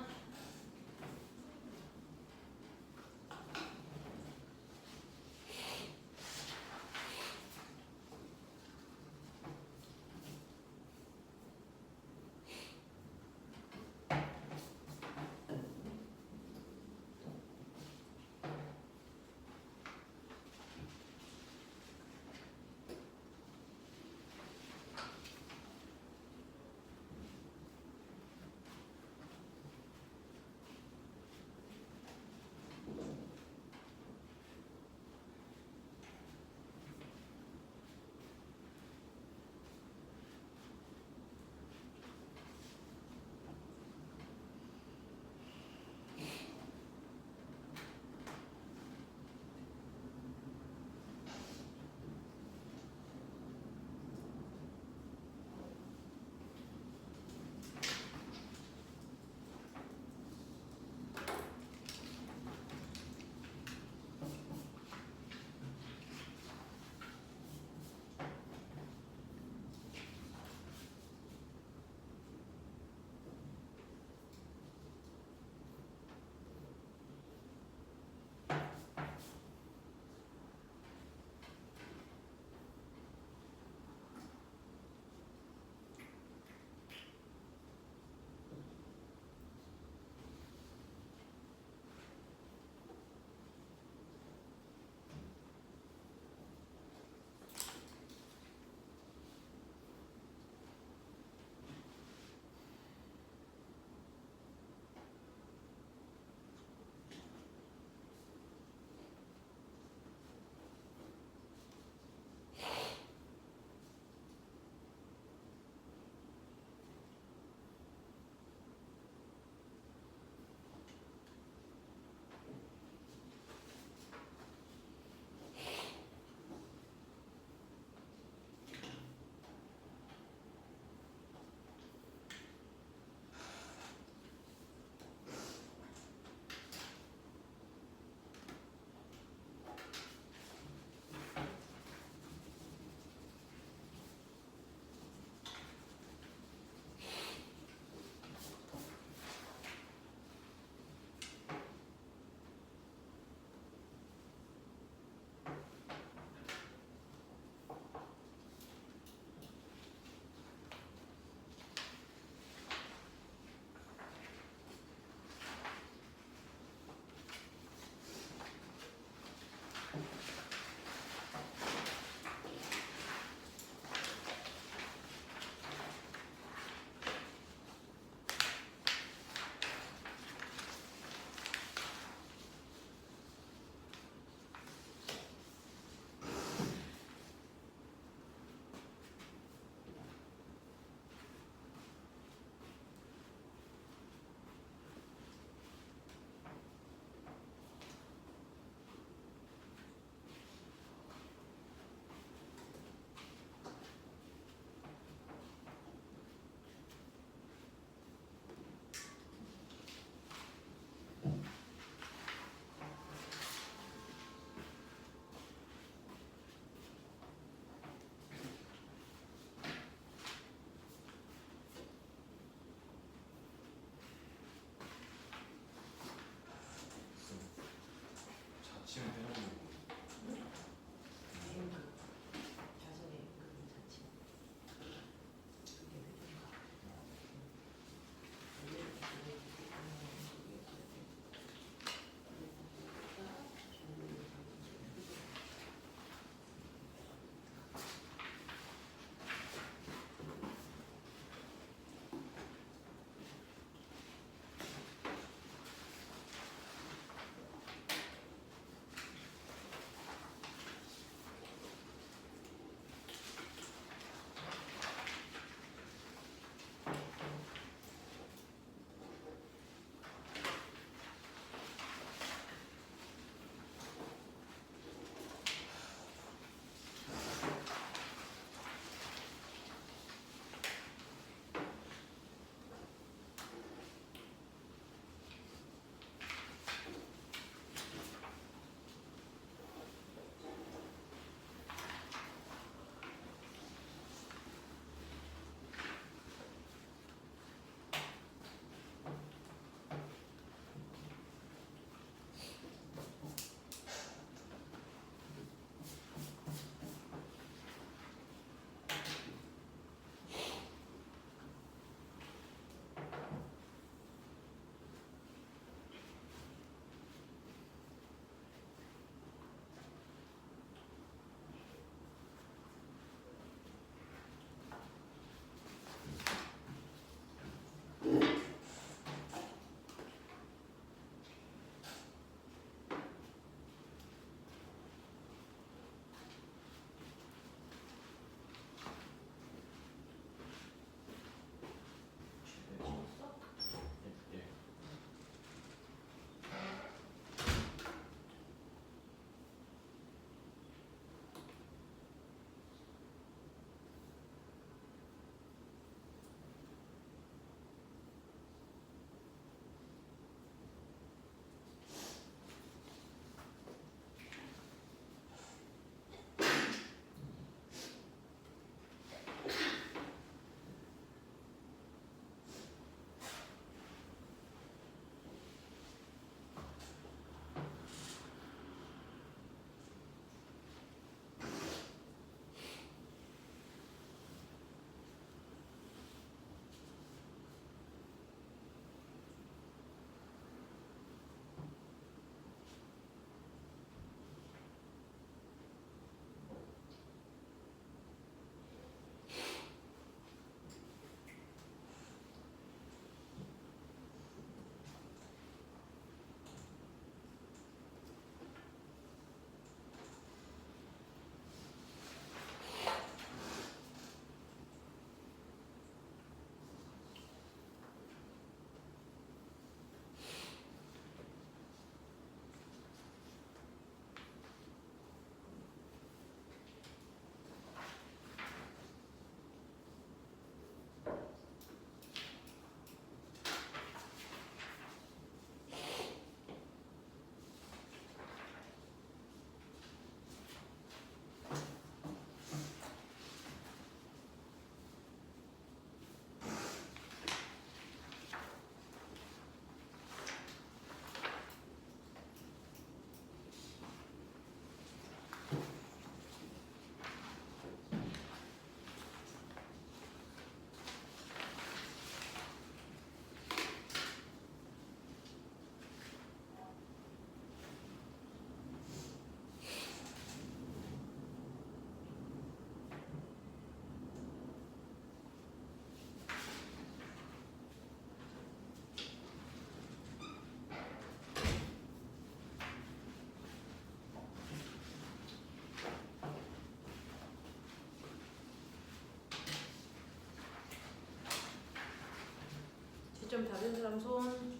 20점 다른 사람 손.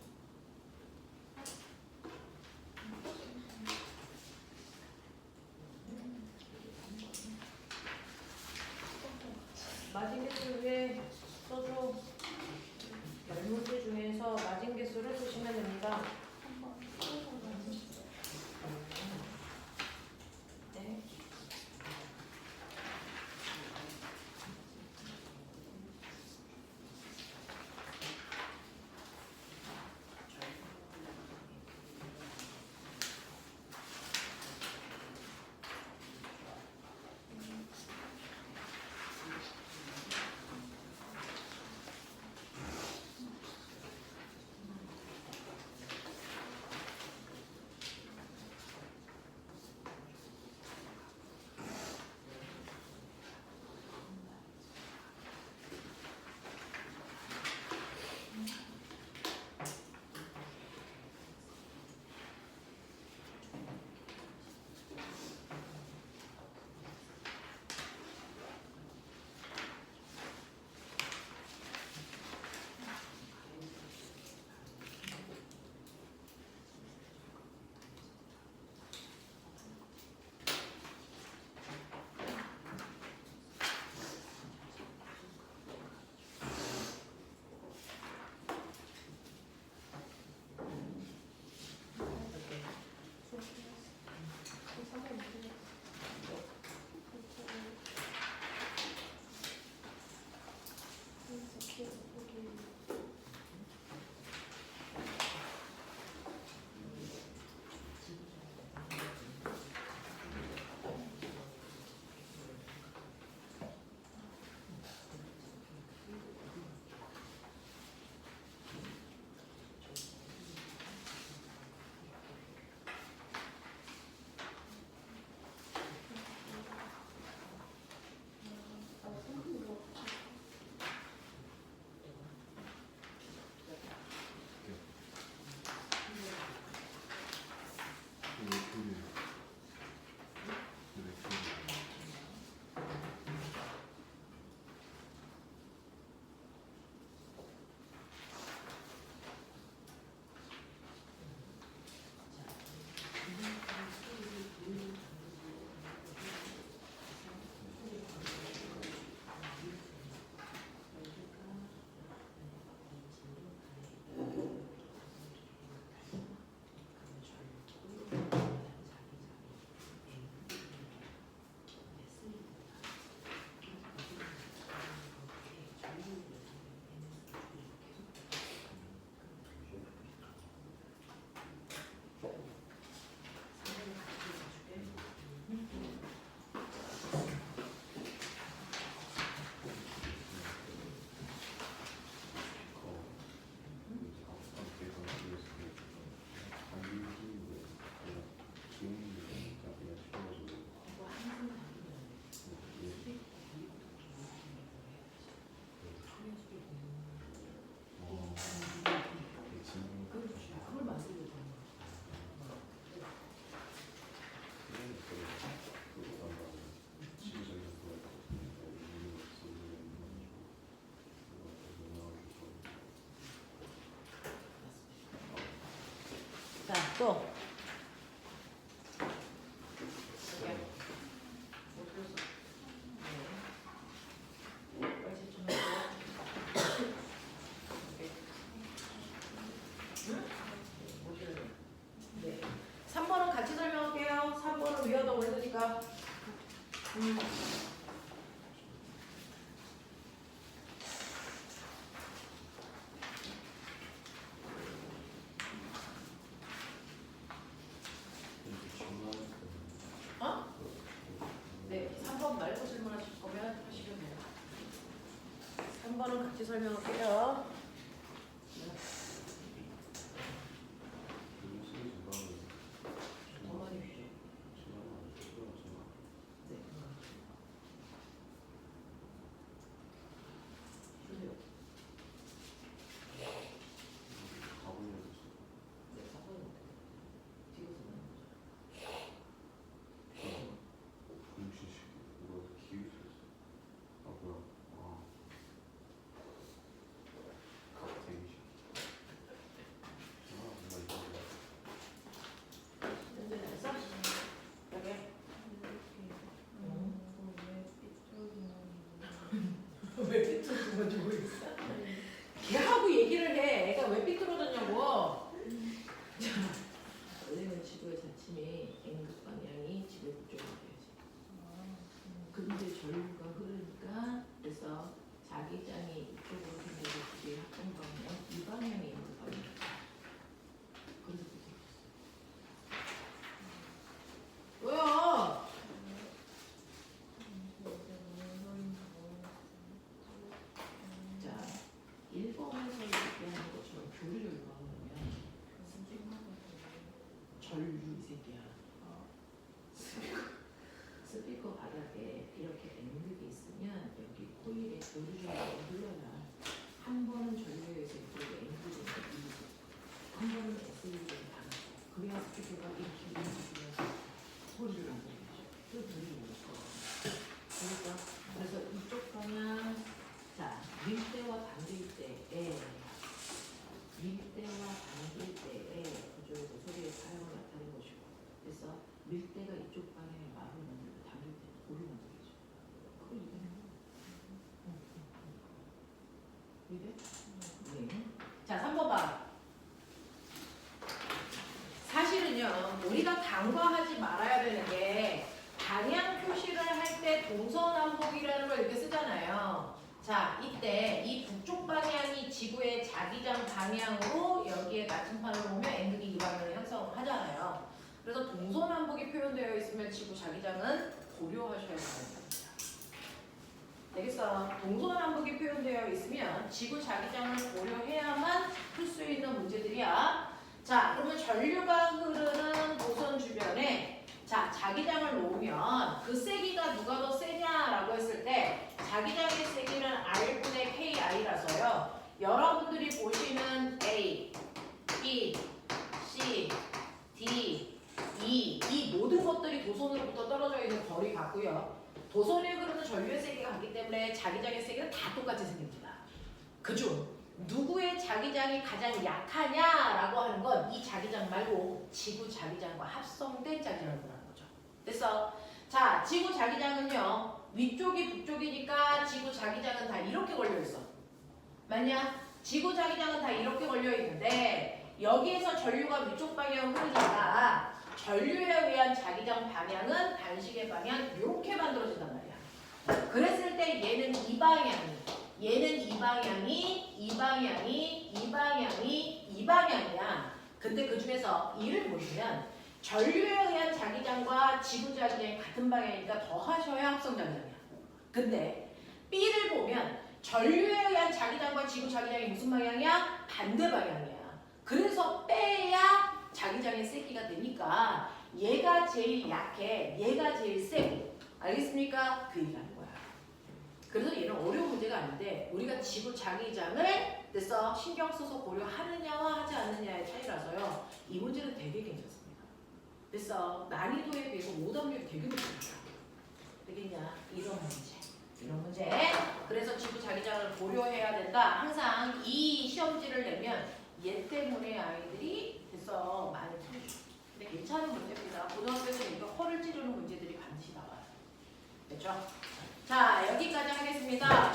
마진 개수 위에 써줘. 10문제 중에서 마진 개수를 쓰시면 됩니다. 네. 자, 또. 네. 3번은 같이 설명할게요. 3번은 위어더 월드니까. 어? 네, 3번 말고 질문하실 거면 하시면 돼요. 3번은 같이 설명할게요. 더 많이 필요. 네. 주세요. 네, 4번은 뒤에서 나는 거죠. 왜 삐뚤어진 건지 모르겠어. 걔하고 얘기를 해. 애가 왜 삐뚤어졌냐고. 자, 원래는 지구의 자침이 N극 방향이 지구의 북쪽으로 돼야지. 근데 전류가 흐르니까 그래서 자기장이 이쪽으로 생겨서 그게 합동 방향, 이 방향이 N극 방향. 그래서 왜요? 자, 일본에서 얘기하는 것처럼 교리를 넣으면 전류 이 새끼야. 스피커 바닥에 이렇게 N극이 있으면 여기 코일에 교류를 눌러라. 한 번은 전류에 의해서 이쪽에 N극이 있고 한 번은 S극이 나가고 그래야 스피커가 이렇게 움직이면서 소리를 안 내죠. 또 들리는 거. 그래서 이쪽 방향 자 밀대와 당길 때에 그쪽에서 소리의 사용을 나타내는 것이고 그래서 밀대가 이쪽 방향에 말을 만들고 당길 때 고를 만들죠. 그거 이해되나? 이해? 자 3번 봐. 사실은요 우리가 간과하지 말아야 되는 게 방향 표시를 할 때 동서남북이라는 걸 이렇게 쓰잖아요. 자 이때 이 북쪽 방향이 지구의 자기장 방향으로 여기에 나침판을 보면 N극이 이 방향을 형성하잖아요. 그래서 동서남북이 표현되어 있으면 지구 자기장은 고려하셔야 됩니다. 되겠어? 동서남북이 표현되어 있으면 지구 자기장을 고려해야만 풀 수 있는 문제들이야. 자, 그러면 전류가 흐르는 도선 주변에 자, 자기장을 놓으면 그 세기가 누가 더 세냐라고 했을 때 자기장의 세기는 R분의 KI라서요. 여러분들이 보시는 A, B, C, D, E 이 모든 것들이 도선으로부터 떨어져 있는 거리 같고요. 도선에 흐르는 전류의 세기가 같기 때문에 자기장의 세기는 다 똑같이 생깁니다. 그중 누구의 자기장이 가장 약하냐라고 하는 건 이 자기장 말고 지구 자기장과 합성된 자기장을 말하는 거죠. 됐어? 자, 지구 자기장은요. 위쪽이 북쪽이니까 지구 자기장은 다 이렇게 걸려 있어. 맞냐? 지구 자기장은 다 이렇게 걸려 있는데 여기에서 전류가 위쪽 방향을 흐르니까 전류에 의한 자기장 방향은 반시계 방향 이렇게 만들어진단 말이야. 그랬을 때 얘는 이 방향이 얘는 이 방향이 이 방향이 이 방향이 이 방향이야. 근데 그 중에서 이를 보시면 전류에 의한 자기장과 지구 자기장이 같은 방향이니까 더하셔야 합성 자기장이야. 근데 B를 보면 전류에 의한 자기장과 지구 자기장이 무슨 방향이야? 반대 방향이야. 그래서 빼야 자기장의 세기가 되니까 얘가 제일 약해. 얘가 제일 세고. 알겠습니까? 그 얘기하는 거야. 그래서 얘는 어려운 문제가 아닌데 우리가 지구 자기장을 그래서 신경 써서 고려하느냐와 하지 않느냐의 차이라서요. 이 문제는 되게 괜찮습니다. 그래서 난이도에 비해서 오답률이 되게 높습니다. 되겠냐? 이런 문제. 이런 문제. 그래서 지구 자기장을 고려해야 된다. 항상 이 시험지를 내면 얘 때문에 아이들이 그래서 많이 틀리죠. 근데 괜찮은 문제입니다. 고등학교에서 이거 허를 찌르는 문제들이 반드시 나와요. 됐죠? 자, 여기까지 하겠습니다.